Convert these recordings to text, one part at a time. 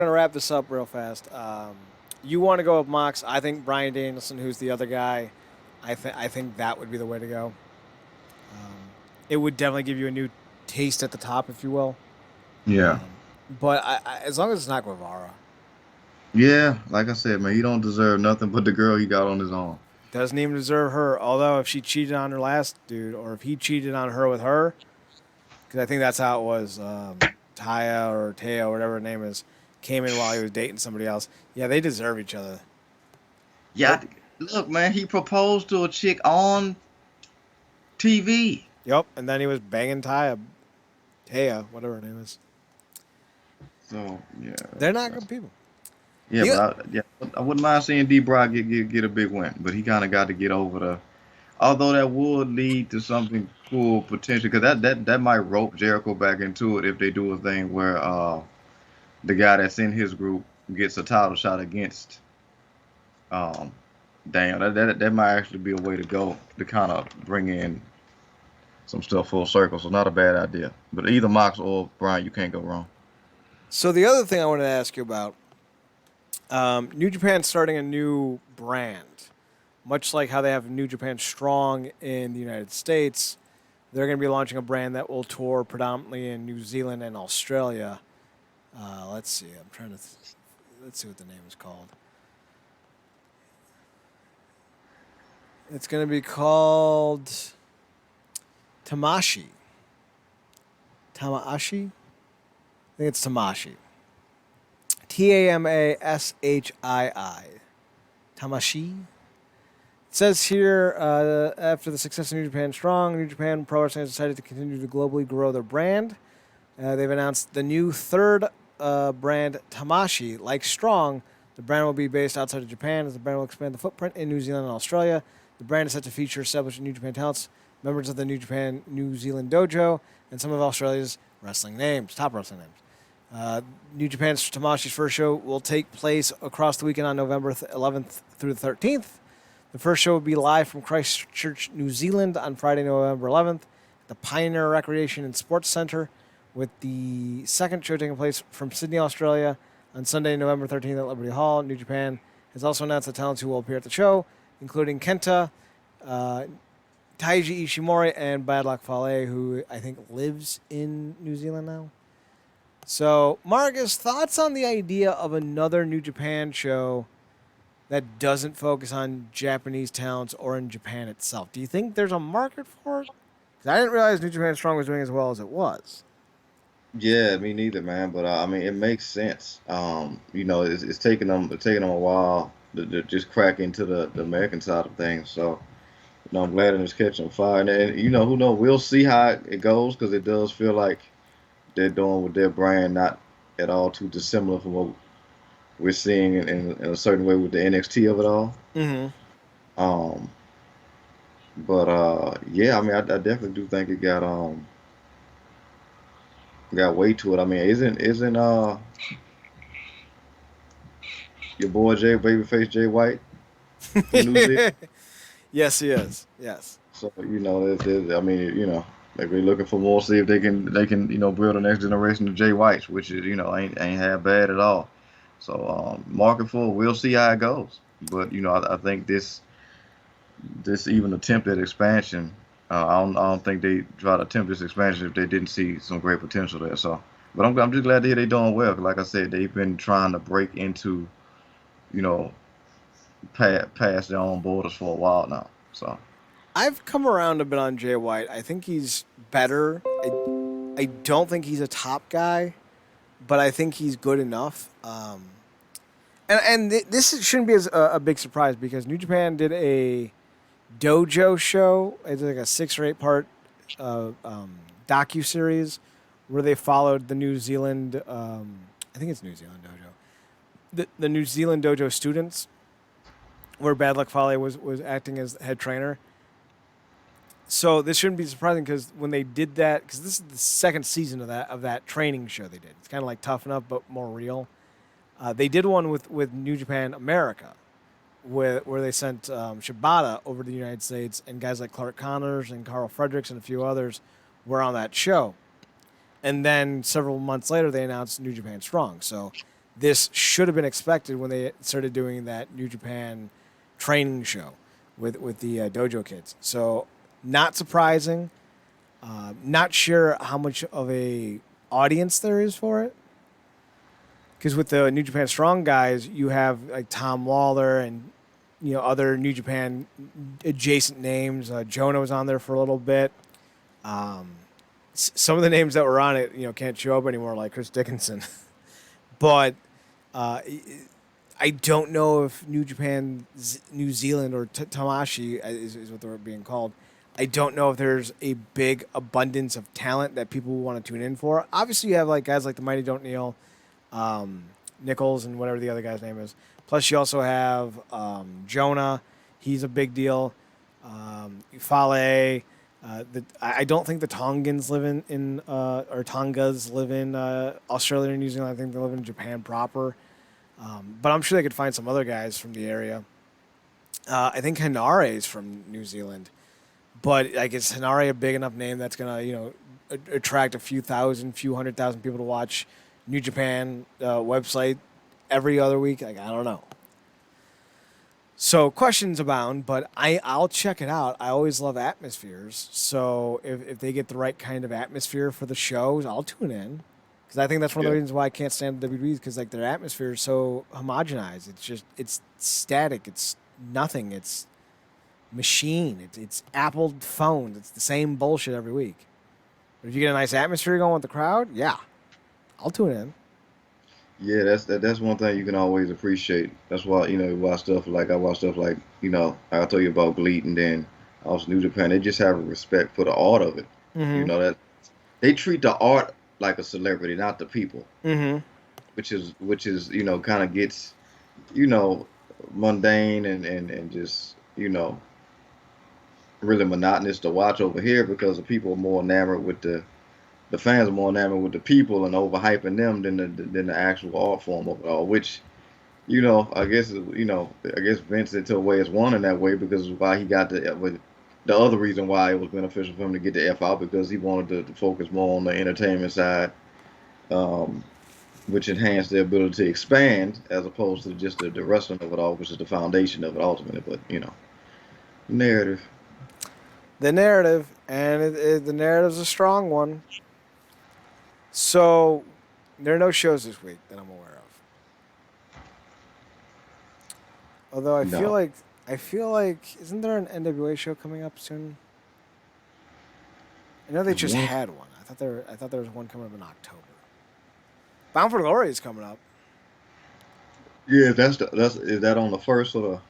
gonna wrap this up real fast. You want to go with Mox? I think Brian Danielson, who's the other guy, I think that would be the way to go. It would definitely give you a new taste at the top, if you will. Yeah. But as long as it's not Guevara, Yeah, like I said, man, he don't deserve nothing but the girl he got on his arm. doesn't even deserve her. Although if she cheated on her last dude, or if he cheated on her with her, because I think that's how it was. Taya or Teo, whatever her name is, came in while he was dating somebody else. Yeah, they deserve each other. Nope. Yeah, look, man, he proposed to a chick on TV. Yep. And then he was banging Taya, whatever her name is. So yeah, They're not good people. yeah, The, I wouldn't mind seeing D. Brock get a big win, but he kind of got to get over the. Although that would lead to something cool potentially, because that might rope Jericho back into it if they do a thing where the guy that's in his group gets a title shot against um Daniel. That might actually be a way to go to kind of bring in some stuff full circle. So not a bad idea. But either Mox or Brian, you can't go wrong. so the other thing I wanted to ask you about, New Japan's starting a new brand. Much like how they have New Japan Strong in the United States, they're going to be launching a brand that will tour predominantly in New Zealand and Australia. Let's see. Let's see what the name is called. It's going to be called Tamashi. Tamashi? I think it's Tamashi. Tamashii. Tamashi. It says here, after the success of New Japan Strong, New Japan Pro Wrestling has decided to continue to globally grow their brand. They've announced the new third brand, Tamashi. Like Strong, the brand will be based outside of Japan, as the brand will expand the footprint in New Zealand and Australia. The brand is set to feature established New Japan talents, members of the New Japan New Zealand Dojo, and some of Australia's wrestling names, top wrestling names. New Japan's Tamashi's first show will take place across the weekend on November 11th through the 13th. The first show will be live from Christchurch, New Zealand on Friday, November 11th at the Pioneer Recreation and Sports Centre, with the second show taking place from Sydney, Australia on Sunday, November 13th at Liberty Hall. New Japan has also announced the talents who will appear at the show, including Kenta, uh, Taiji Ishimori, and Bad Luck Fale, who I think lives in New Zealand now. So, Marcus, thoughts on the idea of another New Japan show that doesn't focus on Japanese talents or in Japan itself? Do you think there's a market for it? 'Cause I didn't realize New Japan Strong was doing as well as it was. Yeah, me neither, man. But I mean, it makes sense. It's taking them a while to just crack into the American side of things. So, I'm glad it's catching fire. And who knows? We'll see how it goes because it does feel like they're doing with their brand not at all too dissimilar from what we're seeing in a certain way with the NXT of it all. Mm-hmm. Um, but yeah, I mean, I definitely do think it got weight to it. I mean, isn't your boy Babyface Jay White from New Zealand? Yes, he is. Yes. So I mean, they're looking for more. See if they can build the next generation of Jay Whites, which is ain't half bad at all. So market for it, we'll see how it goes. But I think this even attempt at expansion. I don't think they try to attempt this expansion if they didn't see some great potential there. So, but I'm just glad to hear they're doing well. 'Cause like I said, they've been trying to break into you know past their own borders for a while now. So I've come around a bit on Jay White. I think he's better. I don't think he's a top guy, but I think he's good enough. This shouldn't be a big surprise because New Japan did a dojo show. It's like a 6 or 8 part docu series where they followed the New Zealand. I think it's New Zealand dojo. The New Zealand dojo students, where Bad Luck Fale was acting as head trainer. So this shouldn't be surprising because when they did that, because this is the second season of that training show they did. It's kind of like Toughen Up but more real. They did one with New Japan America, where they sent Shibata over to the United States, and guys like Clark Connors and Carl Fredericks and a few others were on that show. And then several months later, they announced New Japan Strong. So this should have been expected when they started doing that New Japan training show with the dojo kids. So not surprising. Not sure how much of a audience there is for it. Because with the New Japan Strong guys, you have like Tom Lawler and other New Japan adjacent names. Jonah was on there for a little bit. Some of the names that were on it, can't show up anymore, like Chris Dickinson. But I don't know if New Japan, New Zealand, or Tamashi is what they're being called. I don't know if there's a big abundance of talent that people want to tune in for. Obviously, you have like guys like the Mighty Don't Kneel, Nichols, and whatever the other guy's name is. Plus, you also have Jonah. He's a big deal. Fale. I don't think the Tongans live in or Tongas live in Australia or New Zealand. I think they live in Japan proper. But I'm sure they could find some other guys from the area. I think Hanare is from New Zealand. But like, is Hanare a big enough name that's gonna attract a few 100,000 people to watch New Japan website every other week? Like, I don't know. So questions abound, but I'll check it out. I always love atmospheres. So if they get the right kind of atmosphere for the shows, I'll tune in. Because I think that's one of the reasons why I can't stand the WWE, because like their atmosphere is so homogenized. It's static. It's nothing. It's machine. It's Apple phones. It's the same bullshit every week. But if you get a nice atmosphere going with the crowd, yeah, I'll tune in. Yeah, that's one thing you can always appreciate. That's why watch stuff like I watch stuff like I told you about Gleat, and then also New Japan. They just have a respect for the art of it. Mm-hmm. That they treat the art like a celebrity, not the people. Mm-hmm. Which is kind of gets mundane and just really monotonous to watch over here, because the people are more enamored with the fans are more enamored with the people and overhyping them than the actual art form of it all. Which I guess Vince into a way is one in that way, because why he got the other reason why it was beneficial for him to get the F out, because he wanted to focus more on the entertainment side, which enhanced their ability to expand as opposed to just the wrestling of it all, which is the foundation of it ultimately. But narrative. The narrative, and the narrative's a strong one. So there are no shows this week that I'm aware of. Although No. I feel like isn't there an NWA show coming up soon? I know they There's just one. had one. I thought there was one coming up in October. Bound for Glory is coming up. Yeah, that's is that on the first or the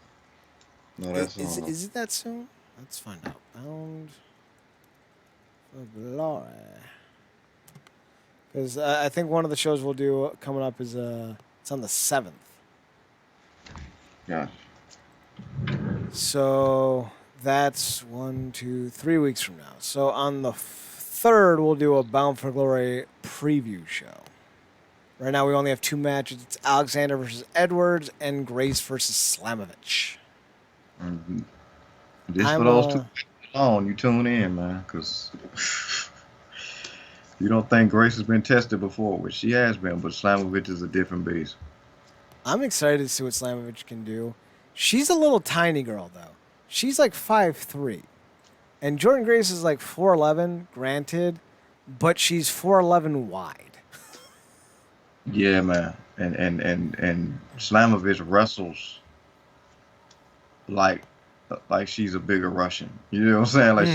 no? That's on. Is it that soon? Let's find out. Bound for Glory. Because I think one of the shows we'll do coming up is it's on the 7th. Yeah. So that's 1, 2, 3 weeks from now. So on the 3rd, we'll do a Bound for Glory preview show. Right now, we only have 2 matches. It's Alexander versus Edwards and Grace versus Slamovich. Mm-hmm. Just for I'm those two alone, you tune in, man, because you don't think Grace has been tested before, which she has been, but Slamovich is a different beast. I'm excited to see what Slamovich can do. She's a little tiny girl, though. She's like 5'3". And Jordan Grace is like 4'11", granted, but she's 4'11" wide. Yeah, man, and Slamovich wrestles like she's a bigger Russian. You know what I'm saying? Like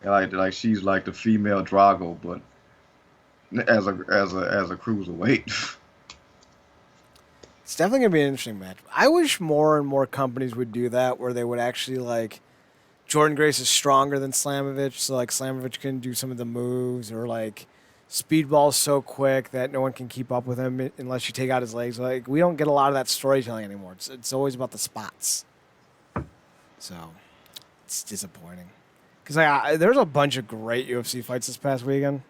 Mm-hmm. like she's like the female Drago, but as a cruiserweight. It's definitely going to be an interesting match. I wish more and more companies would do that, where they would actually, like, Jordan Grace is stronger than Slamovich, so, like, Slamovich can do some of the moves, or, like, Speedball's so quick that no one can keep up with him unless you take out his legs. Like, we don't get a lot of that storytelling anymore. It's always about the spots. So, it's disappointing. Because there's a bunch of great UFC fights this past weekend.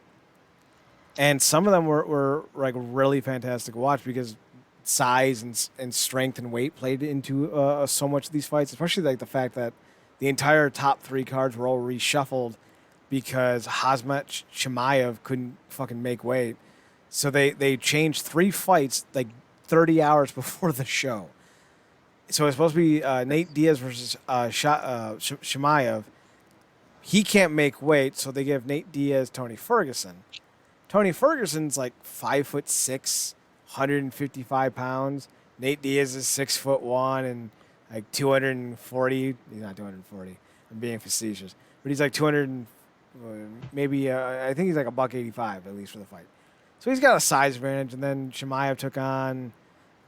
And some of them were like, really fantastic to watch, because size and strength and weight played into so much of these fights, especially like the fact that the entire top 3 cards were all reshuffled because Hazmat Chimaev couldn't fucking make weight. So they changed 3 fights like 30 hours before the show. So it's supposed to be Nate Diaz versus Shimaev. He can't make weight, so they give Nate Diaz Tony Ferguson. Tony Ferguson's like 5'6", 155 pounds. Nate Diaz is 6'1" and like 240. He's not 240. I'm being facetious, but he's like 200. Maybe I think he's like a buck 85 at least for the fight. So he's got a size advantage. And then Shimaev took on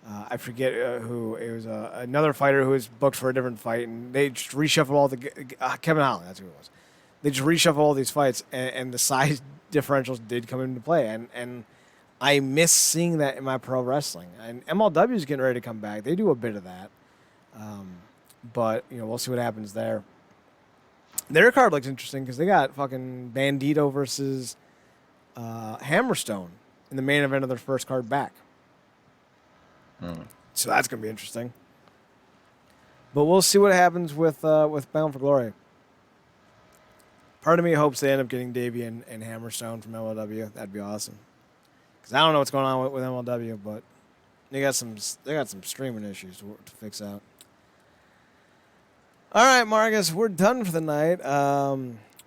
I forget who. It was another fighter who was booked for a different fight, and they just reshuffled all the Kevin Holland. That's who it was. They just reshuffled all these fights, and the size differentials did come into play, and I miss seeing that in my pro wrestling. And MLW is getting ready to come back. They do a bit of that, but we'll see what happens there. Their card looks interesting because they got fucking Bandito versus Hammerstone in the main event of their first card back. So that's gonna be interesting. But we'll see what happens with Bound for Glory. Part of me hopes they end up getting Davey and Hammerstone from MLW. That'd be awesome. Because I don't know what's going on with MLW, but they got some streaming issues to fix out. All right, Marcus, we're done for the night.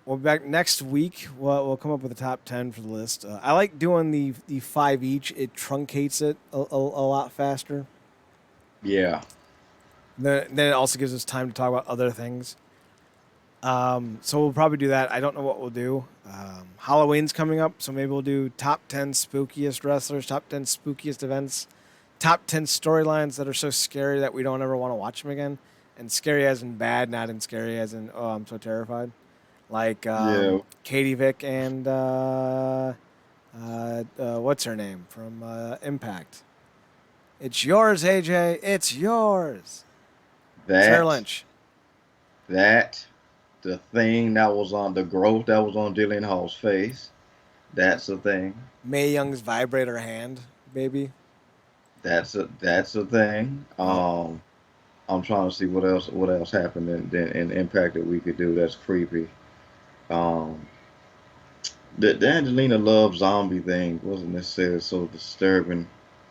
We'll be back next week. We'll come up with a top 10 for the list. I like doing the 5 each. It truncates it a lot faster. Yeah. Then it also gives us time to talk about other things. So we'll probably do that. I don't know what we'll do. Halloween's coming up, so maybe we'll do top 10 spookiest wrestlers, top 10 spookiest events, top 10 storylines that are so scary that we don't ever want to watch them again. And scary as in bad, not in scary as in, oh, I'm so terrified. Like Katie Vick and what's her name from Impact? It's yours, AJ. It's yours. Sarah Lynch. The thing that was on the growth that was on Dillian Hall's face. That's a thing. Mae Young's vibrator hand, baby. That's a thing. I'm trying to see what else happened in Impact that we could do that's creepy. The Angelina Love zombie thing wasn't necessarily so disturbing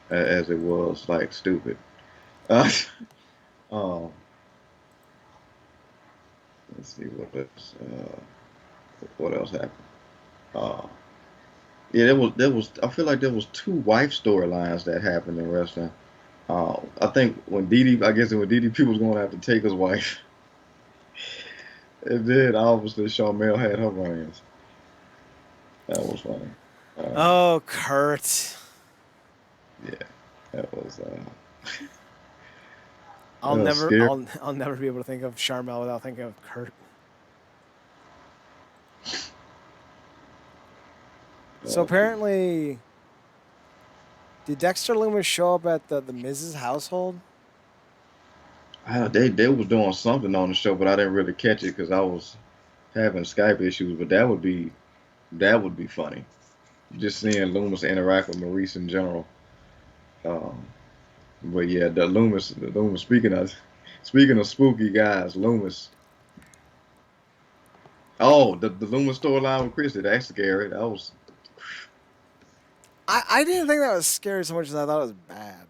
as it was like stupid. Um, let's see what else happened. Yeah, there was. I feel like there was 2 wife storylines that happened in wrestling. I think when when DDP was going after Taker's wife, and then obviously Sharmell had her run-ins. That was funny. Oh, Kurt. Yeah, that was. I'll that was scary. I'll never be able to think of Sharmell without thinking of Kurt. So apparently, did Dexter Loomis show up at the Miz's household? They was doing something on the show, but I didn't really catch it because I was having Skype issues. But that would be funny. Just seeing Loomis interact with Maurice in general. But yeah, the Loomis. Speaking of spooky guys, Loomis. Oh, the Loomis storyline with Christy. That's scary. That was. I didn't think that was scary so much as I thought it was bad.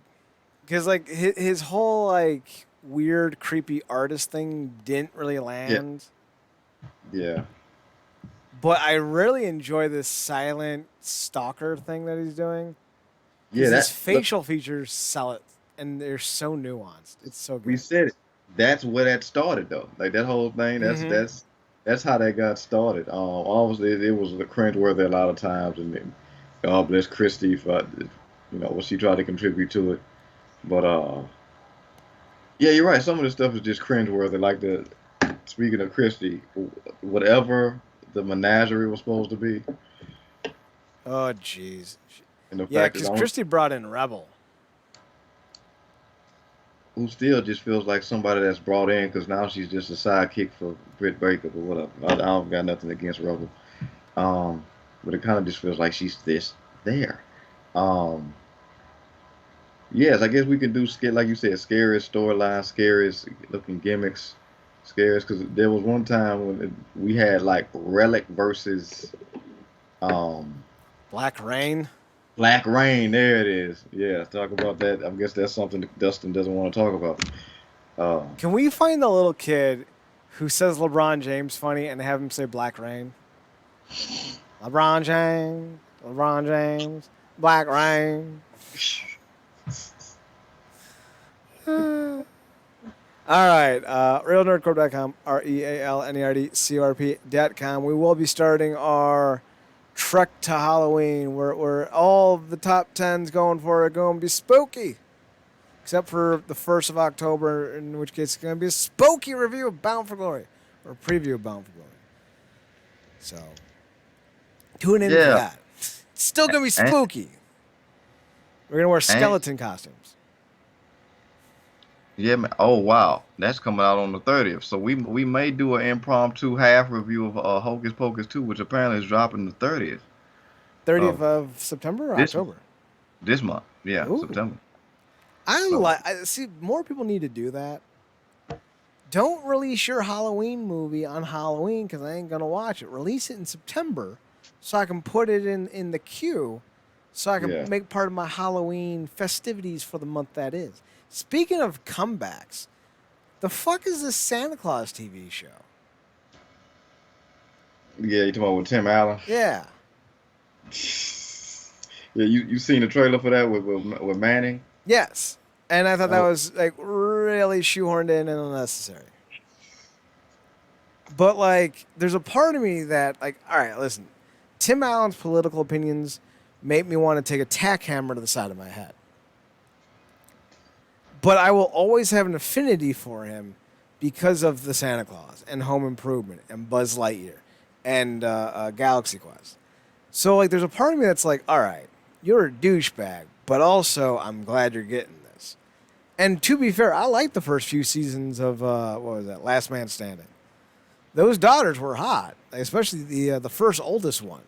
Because like his whole like weird creepy artist thing didn't really land. Yeah. But I really enjoy this silent stalker thing that he's doing. Yeah, his facial features sell it, and they're so nuanced. It's so good. We said it. That's where that started, though. Like that whole thing. That's how that got started. Obviously, it was cringeworthy a lot of times, and God bless Christy for what she tried to contribute to it. But yeah, you're right. Some of the stuff is just cringeworthy. Like speaking of Christy, whatever the menagerie was supposed to be. Oh, jeez. Yeah, because Christy brought in Rebel. Who still just feels like somebody that's brought in because now she's just a sidekick for Britt Baker or whatever. I don't got nothing against Rebel. But it kind of just feels like she's there. Yes, I guess we can do, like you said, scariest storylines, scariest looking gimmicks, scariest, because there was one time when we had like Relic versus Black Rain. Black Rain, there it is. Yeah, talk about that. I guess that's something that Dustin doesn't want to talk about. Uh, Can we find the little kid who says LeBron James funny and have him say Black Rain? LeBron James, Black Rain. All right, realnerdcorp.com, realnerdcorp.com. We will be starting our trek to Halloween, where all the top 10s going for are going to be spooky, except for the 1st of October, in which case it's going to be a spooky review of Bound for Glory, or a preview of Bound for Glory. So, tune in for yeah, that. It's still going to be and, spooky. We're going to wear and skeleton costumes. yeah, man. Oh wow, that's coming out on the 30th. So we may do an impromptu half review of Hocus Pocus 2, which apparently is dropping the 30th 30th of of September or this month. October? This month, yeah, Ooh. September. I So see more people need to do that. Don't release your Halloween movie on Halloween because I ain't gonna watch it. Release it in September so I can put it in the queue so I can yeah, make part of my Halloween festivities for the month that is. Speaking of comebacks, the fuck is this Santa Claus TV show? yeah, you talking about with Tim Allen? Yeah. Yeah, you seen the trailer for that with Manning? Yes. And I thought that Oh, was like really shoehorned in and unnecessary. But like, there's a part of me that like, all right, listen, Tim Allen's political opinions make me want to take a tack hammer to the side of my head. But I will always have an affinity for him because of the Santa Claus and Home Improvement and Buzz Lightyear and Galaxy Quest. So like, there's a part of me that's like, all right, you're a douchebag, but also I'm glad you're getting this. And to be fair, I liked the first few seasons of what was that, Last Man Standing. Those daughters were hot, especially the first oldest one.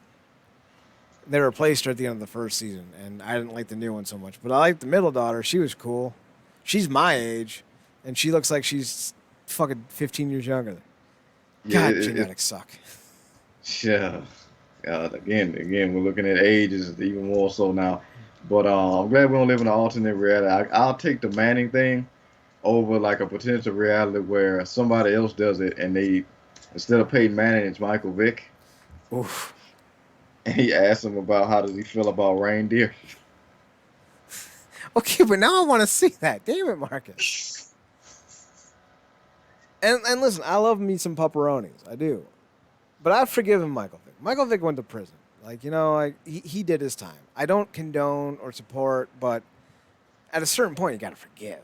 They replaced her at the end of the first season, and I didn't like the new one so much. But I liked the middle daughter. She was cool. She's my age, and she looks like she's fucking 15 years younger. yeah, God, genetics suck. yeah. Again, we're looking at ages even more so now. But I'm glad we don't live in an alternate reality. I'll take the Manning thing over like a potential reality where somebody else does it, and they instead of Peyton Manning, it's Michael Vick, Oof. and he asks him about how does he feel about reindeer. Okay, but now I want to see that. Damn it, Marcus. And listen, I love me some pepperonis. I do. But I've forgiven Michael Vick. Michael Vick went to prison. Like, like he did his time. I don't condone or support, but at a certain point, you got to forgive.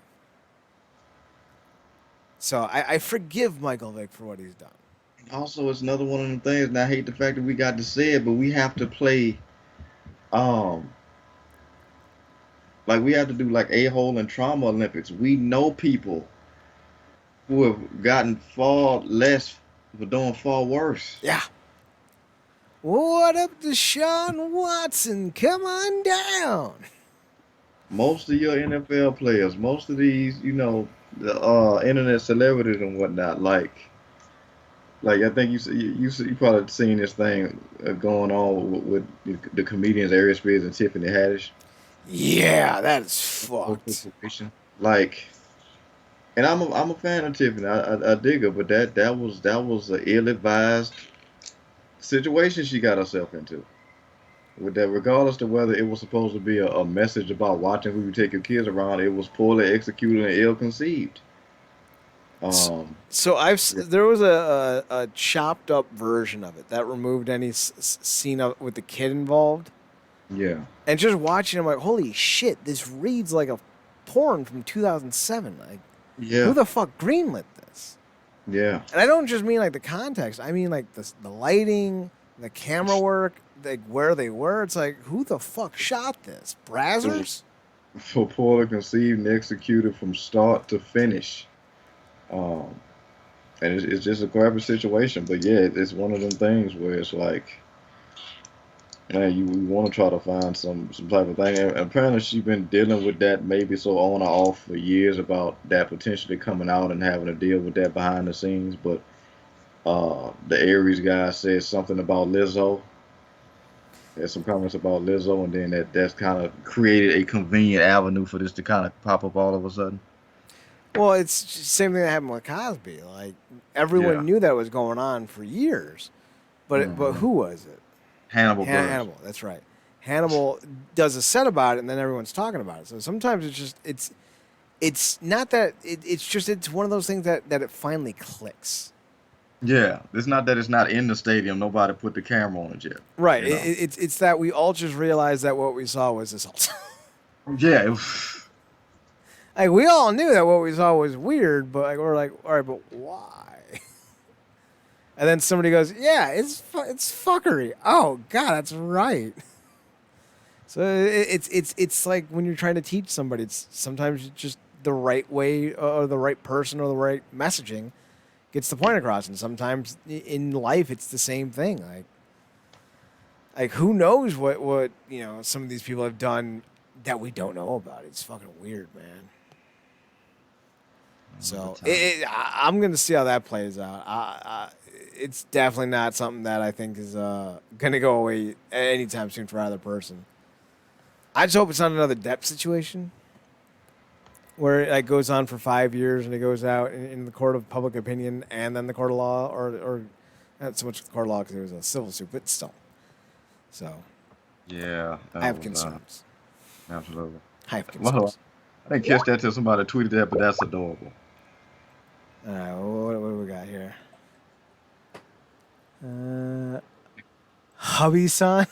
So I forgive Michael Vick for what he's done. Also, it's another one of them things, and I hate the fact that we got to say it, but we have to play, um, like we have to do like a-hole and trauma Olympics. We know people who have gotten far less for doing far worse. Yeah. What up, Deshaun Watson? Come on down. Most of your NFL players, most of these, the internet celebrities and whatnot, like I think you probably seen this thing going on with the comedians Aries Spears and Tiffany Haddish. Yeah, that is Whole fucked. situation. Like, and I'm a fan of Tiffany. I dig her, but that was an ill-advised situation she got herself into. With that, regardless of whether it was supposed to be a message about watching who you take your kids around, it was poorly executed and ill-conceived. Um, So yeah, there was a chopped up version of it that removed any scene with the kid involved, yeah, and just watching, I'm like, holy shit, this reads like a porn from 2007. Like, who yeah, the fuck greenlit this? yeah. And I don't just mean like the context. I mean like the lighting, the camera work, like where they were. It's like, who the fuck shot this? It was Brazzers? so poorly conceived and executed from start to finish. Um, and it's just a crappy situation. But yeah, it's one of them things where it's like, man, you want to try to find some type of thing. And apparently, she's been dealing with that maybe so on or off for years about that potentially coming out and having to deal with that behind the scenes. But the Aries guy said something about Lizzo. There's some comments about Lizzo, and then that's kind of created a convenient avenue for this to kind of pop up all of a sudden. Well, it's just the same thing that happened with Cosby. Like Yeah. everyone knew that was going on for years, but Hmm. who was it? Hannibal Buress. Hannibal. That's right. Hannibal does a set about it, and then everyone's talking about it. So sometimes it's not that it's just it's one of those things that it finally clicks. Yeah, it's not that it's not in the stadium. Nobody put the camera on it yet. Right. You know. It's that we all just realized that what we saw was assault. Yeah. It was, Like we all knew that what we saw was weird, but like we're like, all right, but why? And then somebody goes, yeah, it's fuckery. Oh God, that's right. So it's like when you're trying to teach somebody, it's sometimes just the right way or the right person or the right messaging gets the point across, and sometimes in life it's the same thing. Like who knows what some of these people have done that we don't know about. It's fucking weird, man. So I'm gonna see how that plays out. It's definitely not something that I think is gonna go away anytime soon for either person. I just hope it's not another Depp situation where it like, goes on for 5 years and it goes out in the court of public opinion and then the court of law, or not so much the court of law because it was a civil suit, but still. So yeah. I That have was concerns. absolutely. I have Well, concerns. I didn't catch that till somebody tweeted that, but that's adorable. All right, what do we got here? Hubby-san.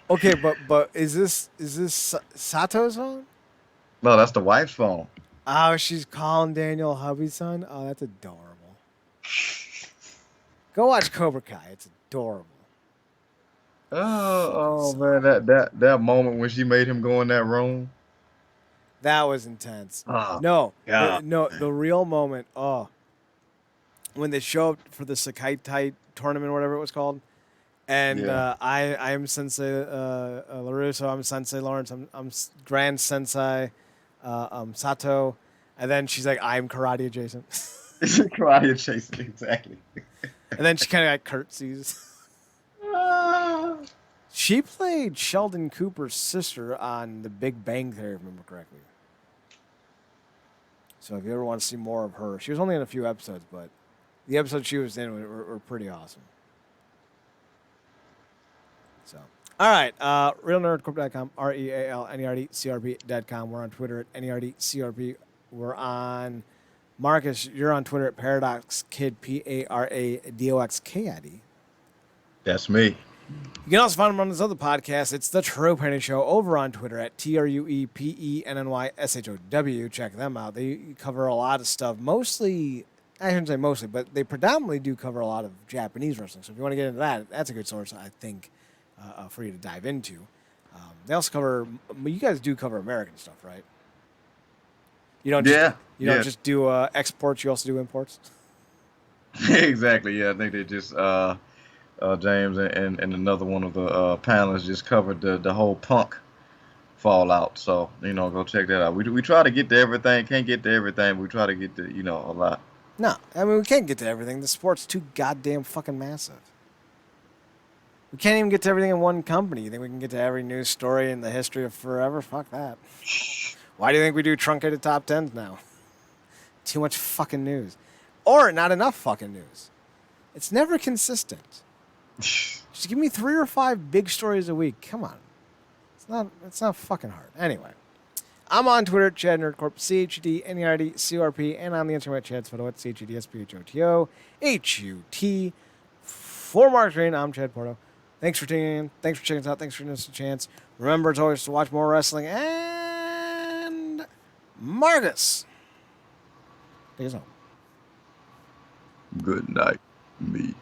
Okay, but is this Sato's phone? No, that's the wife's phone. Oh, she's calling Daniel hubby-son. Oh, that's adorable. Go watch Cobra Kai. It's adorable. Fucking Oh, son. man, that moment when she made him go in that room. That was intense. Oh No, God. the real moment. Oh, when they show up for the Sakai Tai tournament, or whatever it was called, and Yeah. I'm Sensei Larusso. I'm Sensei Lawrence. I'm Grand Sensei Sato, and then she's like, I'm karate adjacent, It's a karate chasing exactly. and then she kind of like curtsies. Ah. She played Sheldon Cooper's sister on The Big Bang Theory, if I remember correctly. So if you ever want to see more of her, she was only in a few episodes, but the episodes she was in were pretty awesome. So, all right, realnerdcorp.com, REALNERDCRP.com. We're on Twitter at NERDCRP. We're on Marcus. You're on Twitter at Paradox Kid, PARADOXKID. That's me. You can also find him on this other podcast. It's The True Penny Show over on Twitter at TRUEPENNYSHOW. Check them out. They cover a lot of stuff. Mostly, I shouldn't say mostly, but they predominantly do cover a lot of Japanese wrestling. So if you want to get into that, that's a good source, I think, for you to dive into. They also cover, you guys do cover American stuff, right? You don't just Yeah. you don't Yeah. just do exports. You also do imports. Exactly. Yeah. I think they just James and another one of the panelists just covered the whole punk fallout. So go check that out. We try to get to everything. Can't get to everything. But we try to get to a lot. No, I mean we can't get to everything. The sport's too goddamn fucking massive. We can't even get to everything in one company. You think we can get to every news story in the history of forever? Fuck that. Why do you think we do truncated top tens now? Too much fucking news. Or not enough fucking news. It's never consistent. Just give me 3 or 5 big stories a week. Come on. It's not fucking hard. Anyway. I'm on Twitter at Chad Nerdcorp, CHDNERDCORP, and on the Instagram at Chad's Photo at CHDSPHOTOHUT. For Mark Green, I'm Chad Porto. Thanks for tuning in. Thanks for checking us out. Thanks for giving us a chance. Remember, as always, to watch more wrestling. And Marcus, take us home. Good night, me.